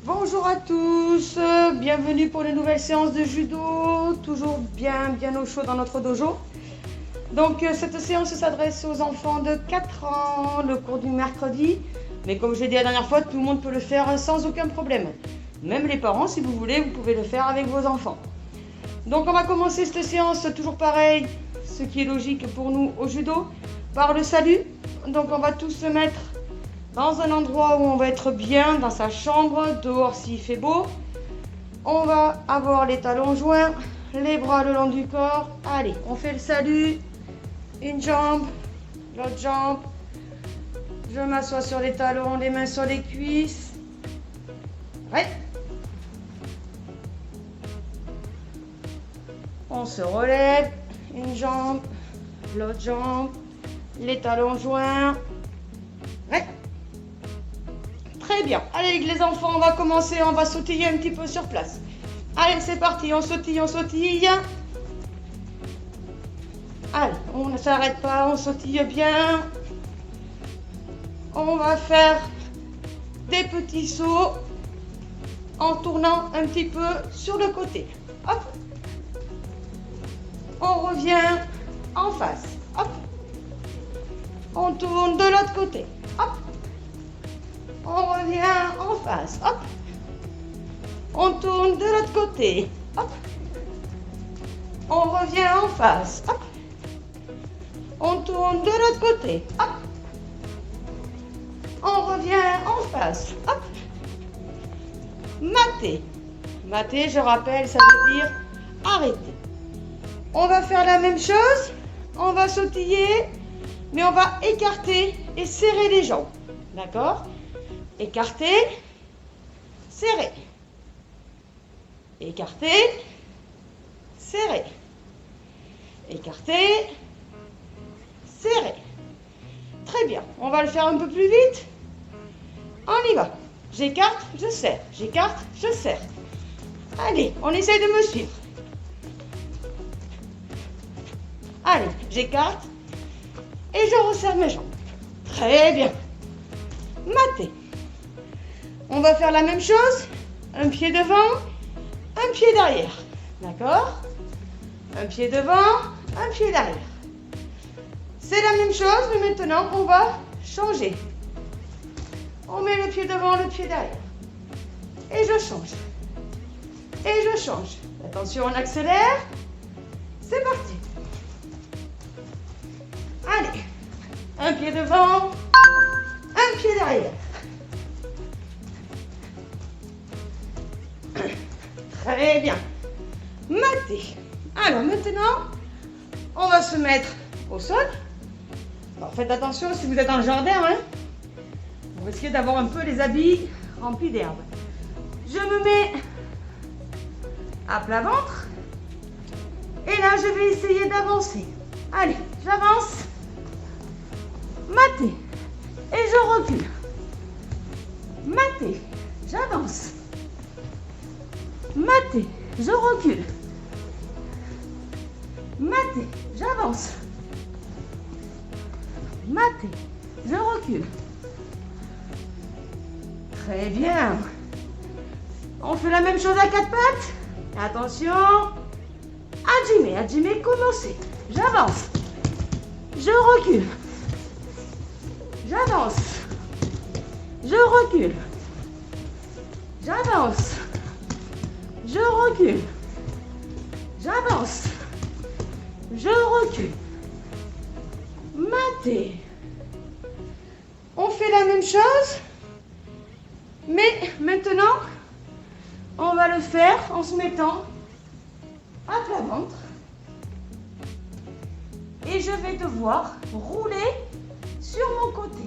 Bonjour à tous, bienvenue pour une nouvelle séance de judo, toujours bien au chaud dans notre dojo. Donc cette séance s'adresse aux enfants de 4 ans, le cours du mercredi. Mais comme j'ai dit la dernière fois, tout le monde peut le faire sans aucun problème. Même les parents, si vous voulez, vous pouvez le faire avec vos enfants. Donc on va commencer cette séance, toujours pareil, ce qui est logique pour nous au judo, par le salut. Donc on va tous se mettre dans un endroit où on va être bien, dans sa chambre, dehors s'il fait beau. On va avoir les talons joints, les bras le long du corps. Allez, on fait le salut. Une jambe, l'autre jambe. Je m'assois sur les talons, les mains sur les cuisses. Ouais. On se relève. Une jambe, l'autre jambe, les talons joints. Ouais. Très bien. Allez les enfants, on va commencer, on va sautiller un petit peu sur place. Allez, c'est parti, on sautille, on sautille. Allez, on ne s'arrête pas, on sautille bien. On va faire des petits sauts en tournant un petit peu sur le côté. Hop. On revient en face. Hop. On tourne de l'autre côté. Hop. On revient en face. Hop. On tourne de l'autre côté. Hop. On revient en face. Hop. On tourne de l'autre côté. Hop. On revient en face. Hop. Mater. Mater, je rappelle, ça veut dire arrêter. On va faire la même chose. On va sautiller, mais on va écarter et serrer les jambes. D'accord ? Écarter, serrer. Écarter, serrer. Écarter, serrer. Très bien. On va le faire un peu plus vite. On y va. J'écarte, je serre. J'écarte, je serre. Allez, on essaye de me suivre. Allez, j'écarte et je resserre mes jambes. Très bien. Mater. On va faire la même chose. Un pied devant, un pied derrière. D'accord ? Un pied devant, un pied derrière. C'est la même chose, mais maintenant on va changer. On met le pied devant, le pied derrière. Et je change. Et je change. Attention, on accélère. C'est parti. Allez. Un pied devant, un pied derrière. Très bien. Mater. Alors maintenant, on va se mettre au sol. Alors faites attention si vous êtes dans le jardin, hein. Vous risquez d'avoir un peu les habits remplis d'herbe. Je me mets à plat ventre. Et là, je vais essayer d'avancer. Allez, j'avance. Mater. Et je recule. Mater. J'avance. Mater. Je recule. Mater. J'avance. Mater. Je recule. Très bien. On fait la même chose à quatre pattes. Attention. Hajime. Hajime, commencez. J'avance. Je recule. J'avance. Je recule. J'avance. Je recule. J'avance. Je recule. Mater. On fait la même chose, mais maintenant, on va le faire en se mettant à plat ventre. Et je vais devoir rouler sur mon côté.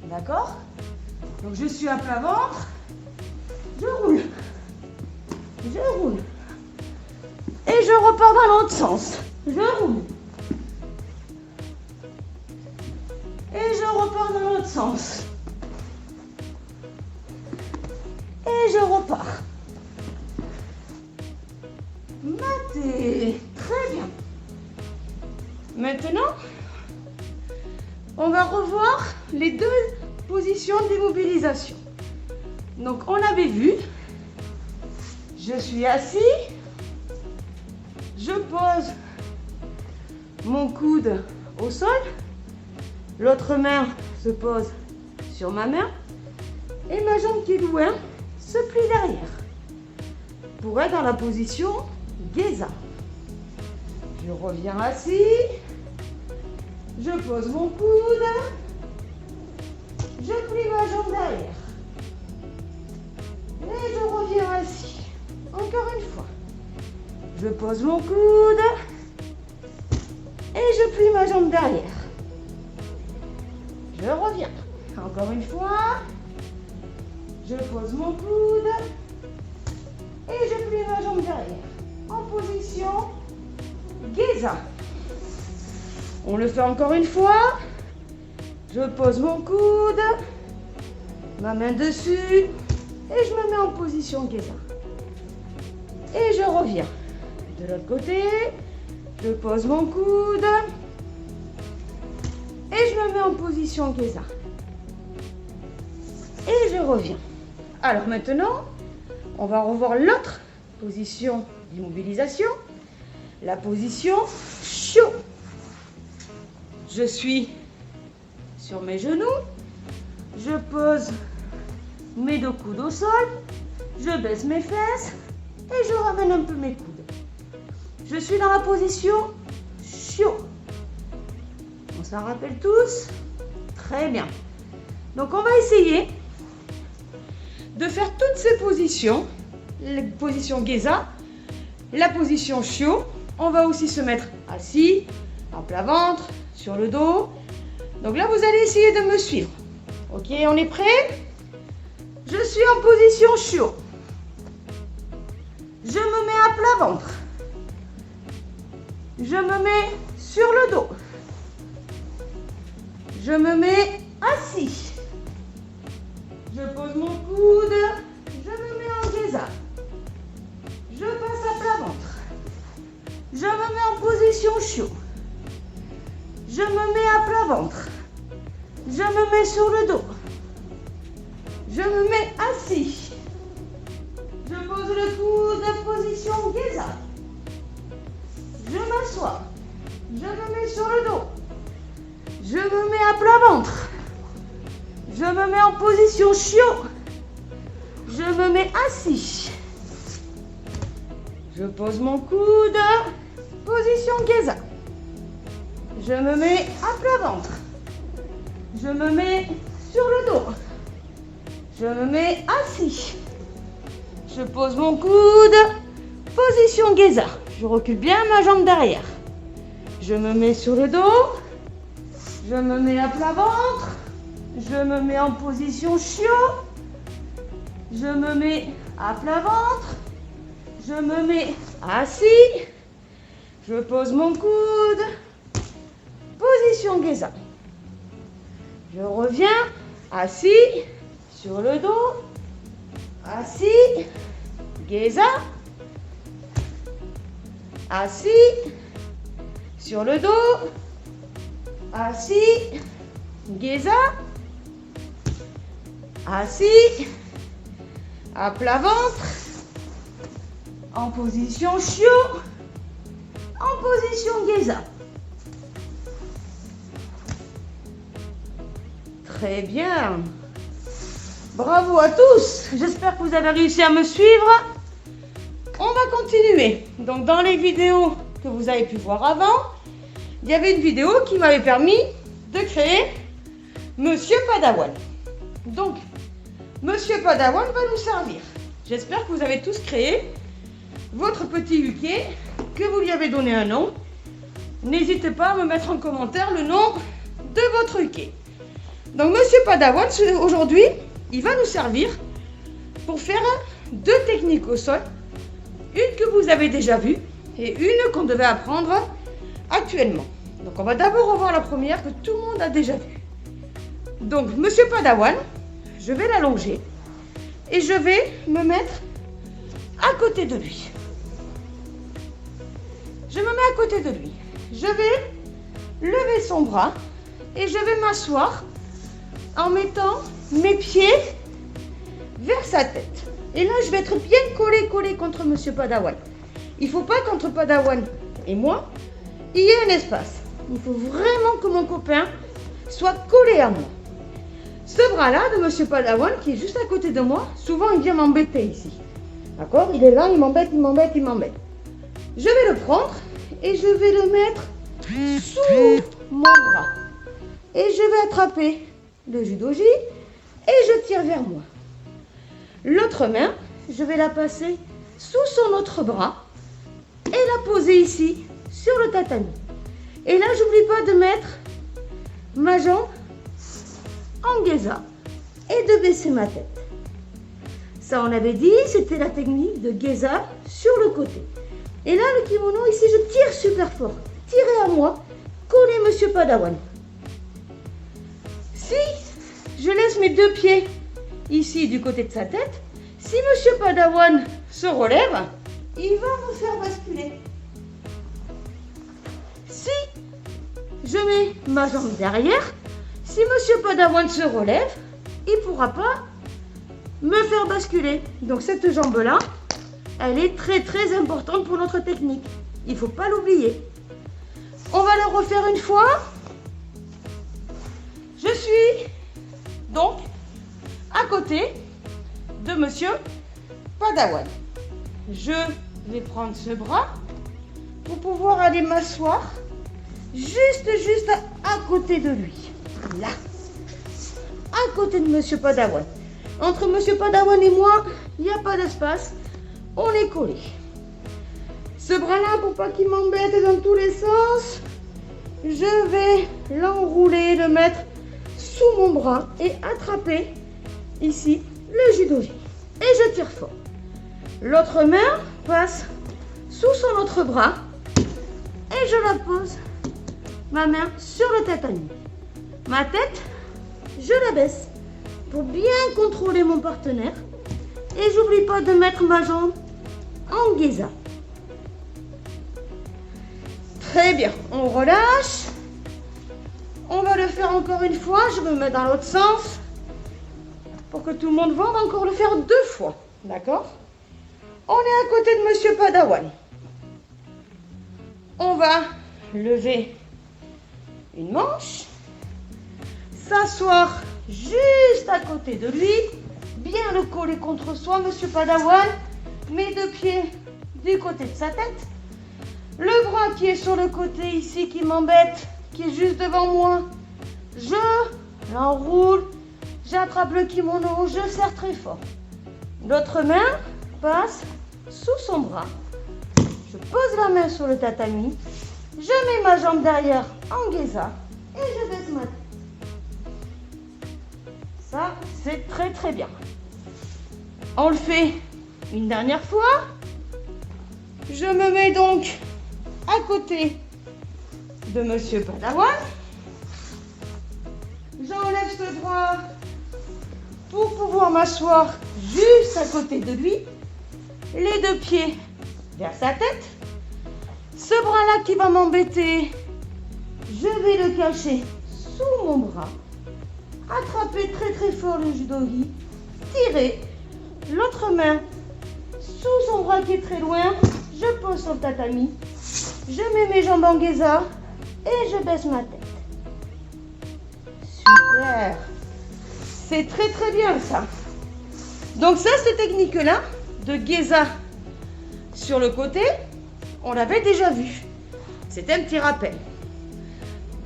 D'accord ? Donc je suis à plat ventre. Je roule. Je roule. Et je repars dans l'autre sens. Je roule. Et je repars dans l'autre sens. Et je repars. Mater. Très bien. Maintenant, on va revoir les deux positions d'immobilisation. Donc on avait vu, je suis assis, je pose mon coude au sol, l'autre main se pose sur ma main et ma jambe qui est loin se plie derrière pour être dans la position Geza. Je reviens assis, je pose mon coude, je plie ma jambe derrière et je reviens assis. Encore une fois, je pose mon coude et je plie ma jambe derrière. Je reviens. Encore une fois, je pose mon coude et je plie ma jambe derrière. En position Geza. On le fait encore une fois. Je pose mon coude, ma main dessus et je me mets en position Geza. Et je reviens. De l'autre côté, je pose mon coude et je me mets en position Geza. Et je reviens. Alors maintenant, on va revoir l'autre position d'immobilisation, la position Shio. Je suis sur mes genoux, je pose mes deux coudes au sol, je baisse mes fesses et je ramène un peu mes coudes. Je suis dans la position Shio. On s'en rappelle tous? Très bien. Donc on va essayer de faire toutes ces positions, la position Geza, la position Shio. On va aussi se mettre assis, à plat ventre, sur le dos. Donc là, vous allez essayer de me suivre. Ok, on est prêt? Je suis en position Shio. Je me mets à plat ventre. Je me mets sur le dos. Je me mets assis. Je pose mon coude. Je me mets en Geza. Je passe à plat ventre. Je me mets en position Shio. Je me mets à plat ventre. Je me mets sur le dos. Je me mets assis. Je pose le coude, position Geza. Je m'assois. Je me mets sur le dos. Je me mets à plat ventre. Je me mets en position Shio. Je me mets assis. Je pose mon coude, position Geza. Je me mets à plat ventre. Je me mets sur le dos. Je me mets assis. Je pose mon coude, position Geza. Je recule bien ma jambe derrière. Je me mets sur le dos. Je me mets à plat ventre. Je me mets en position Shio. Je me mets à plat ventre. Je me mets assis. Je pose mon coude. Position Geza. Je reviens assis sur le dos. Assis. Geza. Assis sur le dos. Assis. Geza. Assis. À plat ventre. En position Shio. En position Geza. Très bien. Bravo à tous. J'espère que vous avez réussi à me suivre. On va continuer. Donc dans les vidéos que vous avez pu voir avant, il y avait une vidéo qui m'avait permis de créer Monsieur Padawan. Donc, Monsieur Padawan va nous servir. J'espère que vous avez tous créé votre petit uke, que vous lui avez donné un nom. N'hésitez pas à me mettre en commentaire le nom de votre uke. Donc, Monsieur Padawan, aujourd'hui, il va nous servir pour faire deux techniques au sol. Une que vous avez déjà vue et une qu'on devait apprendre actuellement. Donc, on va d'abord revoir la première que tout le monde a déjà vue. Donc, Monsieur Padawan, je vais l'allonger et je vais me mettre à côté de lui. Je me mets à côté de lui. Je vais lever son bras et je vais m'asseoir en mettant mes pieds vers sa tête. Et là, je vais être bien collé contre Monsieur Padawan. Il ne faut pas qu'entre Padawan et moi, il y ait un espace. Il faut vraiment que mon copain soit collé à moi. Ce bras-là de Monsieur Padawan qui est juste à côté de moi, souvent il vient m'embêter ici. D'accord? Il est là, il m'embête. Je vais le prendre et je vais le mettre sous mon bras. Et je vais attraper le judogi et je tire vers moi. L'autre main, je vais la passer sous son autre bras et la poser ici sur le tatami. Et là, j'oublie pas de mettre ma jambe en geza et de baisser ma tête. Ça, on avait dit, c'était la technique de geza sur le côté. Et là, le kimono, ici, je tire super fort. Tirez à moi, collez Monsieur Padawan. Si je laisse mes deux pieds ici du côté de sa tête, si Monsieur Padawan se relève, il va me faire basculer. Si je mets ma jambe derrière, si Monsieur Padawan se relève, il ne pourra pas me faire basculer. Donc cette jambe-là, elle est très importante pour notre technique. Il ne faut pas l'oublier. On va le refaire une fois. Je suis donc à côté de Monsieur Padawan. Je vais prendre ce bras pour pouvoir aller m'asseoir juste à côté de lui. Là, à côté de Monsieur Padawan. Entre Monsieur Padawan et moi, il n'y a pas d'espace. On est collés. Ce bras-là, pour pas qu'il m'embête dans tous les sens, je vais l'enrouler, le mettre sous mon bras et attraper ici le judogi. Et je tire fort. L'autre main passe sous son autre bras et je la pose, ma main sur le tatami. Ma tête, je la baisse pour bien contrôler mon partenaire. Et j'oublie pas de mettre ma jambe en geza. Très bien, on relâche. On va le faire encore une fois. Je me mets dans l'autre sens. Pour que tout le monde voit, on va encore le faire 2 fois. D'accord? On est à côté de Monsieur Padawan. On va lever une manche. S'asseoir juste à côté de lui. Bien le coller contre soi, Monsieur Padawan. Mes 2 pieds du côté de sa tête. Le bras qui est sur le côté ici, qui m'embête, qui est juste devant moi. Je l'enroule. J'attrape le kimono, je serre très fort. L'autre main passe sous son bras. Je pose la main sur le tatami. Je mets ma jambe derrière en geza et je baisse ma tête. Ça, c'est très bien. On le fait une dernière fois. Je me mets donc à côté de Monsieur Padawan. J'enlève ce bras pour pouvoir m'asseoir juste à côté de lui. Les 2 pieds vers sa tête. Ce bras-là qui va m'embêter, je vais le cacher sous mon bras. Attraper très fort le judogi. Tirer l'autre main sous son bras qui est très loin. Je pose sur le tatami. Je mets mes jambes en geza et je baisse ma tête. Super. C'est très bien ça. Donc ça, cette technique-là de geza sur le côté, on l'avait déjà vu. C'était un petit rappel.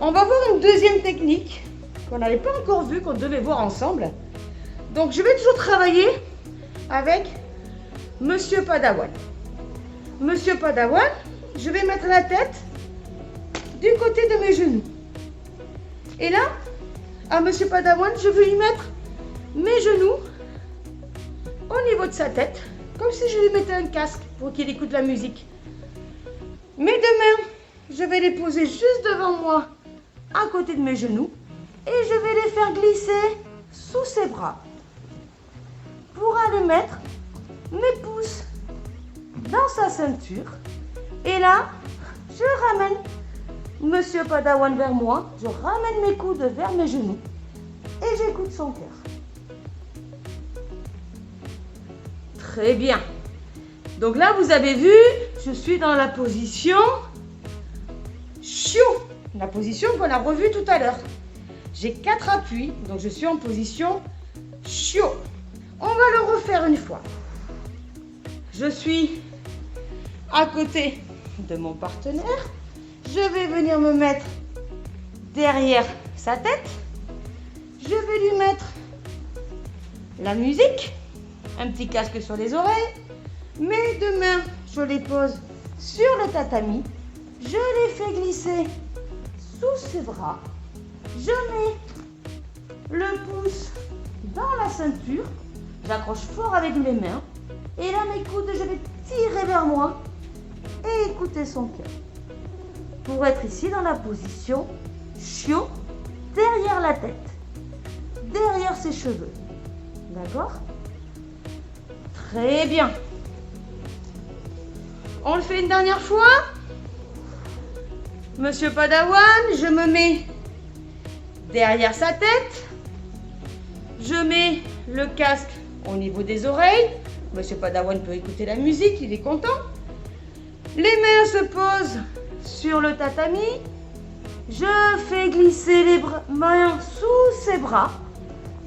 On va voir une deuxième technique qu'on n'avait pas encore vue, qu'on devait voir ensemble. Donc je vais toujours travailler avec Monsieur Padawan. Monsieur Padawan, je vais mettre la tête du côté de mes genoux. Et là, à Monsieur Padawan, je vais lui mettre mes genoux au niveau de sa tête, comme si je lui mettais un casque pour qu'il écoute la musique. Mes 2 mains, je vais les poser juste devant moi, à côté de mes genoux, et je vais les faire glisser sous ses bras pour aller mettre mes pouces dans sa ceinture. Et là, je ramène Monsieur Padawan vers moi, je ramène mes coudes vers mes genoux et j'écoute son cœur. Très bien. Donc là, vous avez vu, je suis dans la position chiot. La position qu'on a revue tout à l'heure. J'ai 4 appuis, donc je suis en position chiot. On va le refaire une fois. Je suis à côté de mon partenaire. Je vais venir me mettre derrière sa tête. Je vais lui mettre la musique, un petit casque sur les oreilles. Mes deux mains, je les pose sur le tatami. Je les fais glisser sous ses bras. Je mets le pouce dans la ceinture. J'accroche fort avec mes mains. Et là, mes coudes, je vais tirer vers moi et écouter son cœur. Pour être ici dans la position chiot, derrière la tête, derrière ses cheveux. D'accord? Très bien. On le fait une dernière fois. Monsieur Padawan, je me mets derrière sa tête. Je mets le casque au niveau des oreilles. Monsieur Padawan peut écouter la musique, il est content. Les mains se posent sur le tatami. Je fais glisser les mains sous ses bras.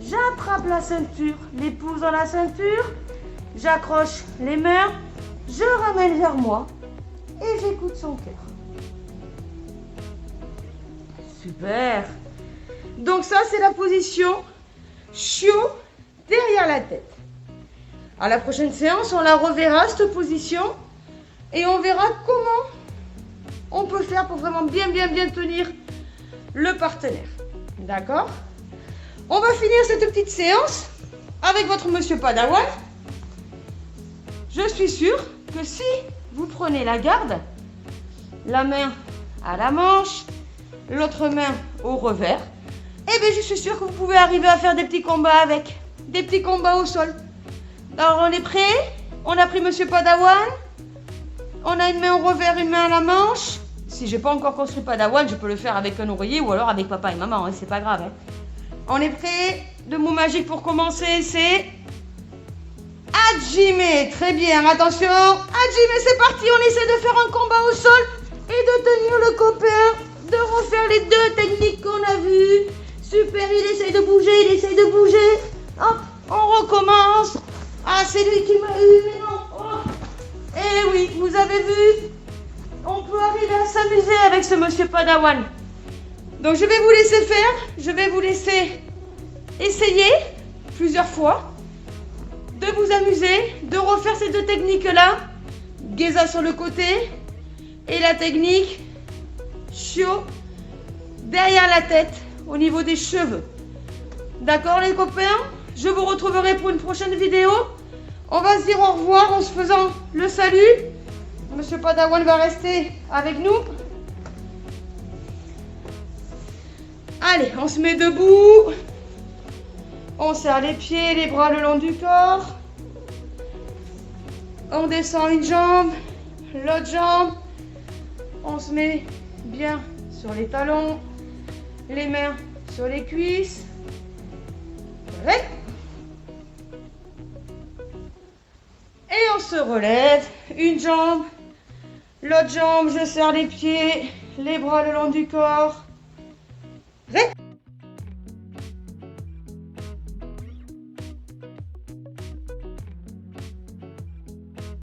J'attrape la ceinture, les pouces dans la ceinture. J'accroche les mains. Je ramène vers moi et j'écoute son cœur. Super. Donc ça, c'est la position chiot derrière la tête. À la prochaine séance, on la reverra, cette position, et on verra comment on peut faire pour vraiment bien tenir le partenaire. D'accord? On va finir cette petite séance avec votre monsieur Padawan. Je suis sûre que si vous prenez la garde, la main à la manche, l'autre main au revers, eh bien je suis sûre que vous pouvez arriver à faire des petits combats avec, des petits combats au sol. Alors on est prêt? On a pris monsieur Padawan. On a une main au revers, une main à la manche. Si j'ai pas encore construit Padawan, je peux le faire avec un oreiller ou alors avec papa et maman, hein, c'est pas grave. Hein. On est prêt? Le mot magique pour commencer, c'est Hajime. Très bien, attention. Hajime, c'est parti. On essaie de faire un combat au sol et de tenir le copain, de refaire les deux techniques qu'on a vues. Super, il essaye de bouger, Hop, on recommence. Ah, c'est lui qui m'a eu, mais non. Oh. Eh oui, vous avez vu, on peut arriver à s'amuser avec ce monsieur Padawan. Donc je vais vous laisser faire, je vais vous laisser essayer plusieurs fois de vous amuser, de refaire ces deux techniques-là. Geza sur le côté et la technique chiot derrière la tête au niveau des cheveux. D'accord les copains? Je vous retrouverai pour une prochaine vidéo. On va se dire au revoir en se faisant le salut. Monsieur Padawan va rester avec nous. Allez, on se met debout. On serre les pieds, les bras le long du corps. On descend une jambe, l'autre jambe. On se met bien sur les talons, les mains sur les cuisses. Ouais. Et on se relève, une jambe, l'autre jambe, je serre les pieds, les bras le long du corps.